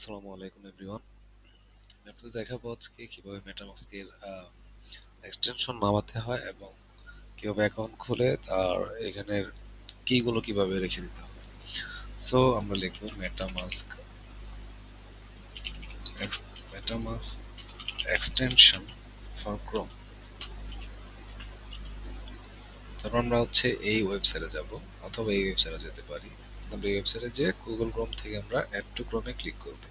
আসসালামু আলাইকুম এভরিওয়ান। আমি আপনাদের দেখাবো আজকে কিভাবে মেটামাস্কের এক্সটেনশন নামাতে হয় এবং কিভাবে অ্যাকাউন্ট খুলে তার এখানের কিগুলো কিভাবে রেখে দিতে হবে। সো আমরা লিখবো মেটামাস্ক এক্সটেনশন ফর ক্রোম। তারপর আমরা এই ওয়েবসাইটে যাব অথবা এই ওয়েবসাইটে যেতে পারি। আমরা এই ওয়েবসাইটে যে গুগল ক্রোম থেকে আমরা অ্যাড টু ক্রোমে ক্লিক করব।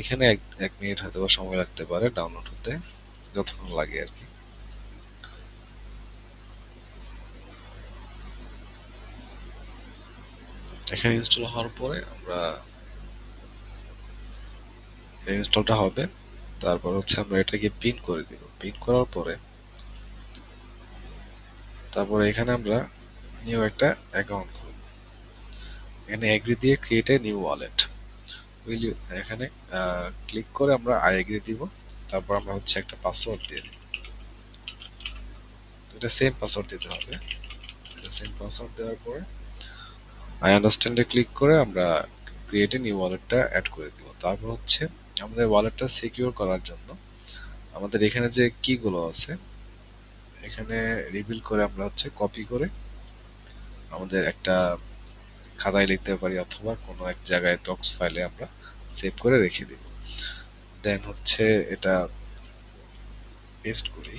এখানে এক মিনিট হয়তো সময় লাগতে পারে ডাউনলোড হতে, যতক্ষণ লাগে আর কি। এখানে ইনস্টল হওয়ার পরে আমরা ইনস্টলটা হবে, তারপর আমরা এটাকে পিন করে দিব। পিন করার পরে তারপরে এখানে আমরা নিউ একটা অ্যাকাউন্ট খুলব। এখানে এগ্রি দিয়ে create a new wallet will you, এখানে ক্লিক করে আমরা আই এগ্রি দিব। তারপর আমরা একটা পাসওয়ার্ড দিয়ে দিব। এটা সেম পাসওয়ার্ড দিতে হবে। এটা সেম পাসওয়ার্ড দেওয়ার পরে আই আন্ডারস্ট্যান্ডে ক্লিক করে আমরা ক্রিয়েট এ নিউ ওয়ালেটটা অ্যাড করে দিব। তারপর আমাদের ওয়ালেটটা সিকিউর করার জন্য আমাদের এখানে যে কিগুলো আছে এখানে রিভিল করে আমরা কপি করে আমাদের একটা খাতায় লিখতে পারি অথবা কোনো এক জায়গায় ডক্স ফাইলে আমরা সেভ করে রেখে দিব। দেন এটা পেস্ট করি।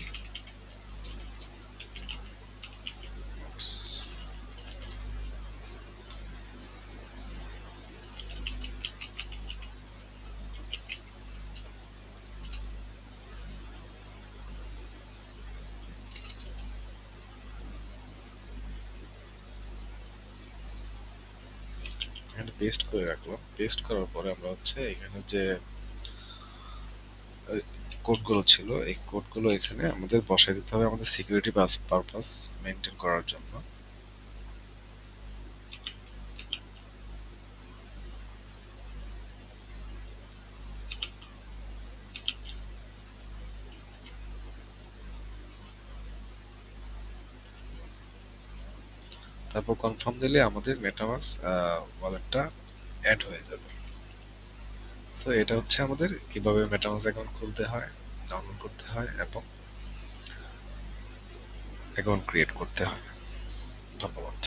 এখানে পেস্ট করে রাখলাম। পেস্ট করার পরে আমরা এখানে যে কোডগুলো ছিল এই কোডগুলো এখানে আমাদের বসাই দিতে হবে আমাদের সিকিউরিটি পারপাস মেনটেন করার জন্য। তারপর কনফার্ম দিলে আমাদের মেটামাস্ক ওয়ালেটটা অ্যাড হয়ে যাবে। সো এটা আমাদের কিভাবে মেটামাস্ক অ্যাকাউন্ট খুলতে হয়, ডাউনলোড করতে হয় এবং অ্যাকাউন্ট ক্রিয়েট করতে হয়। ধন্যবাদ।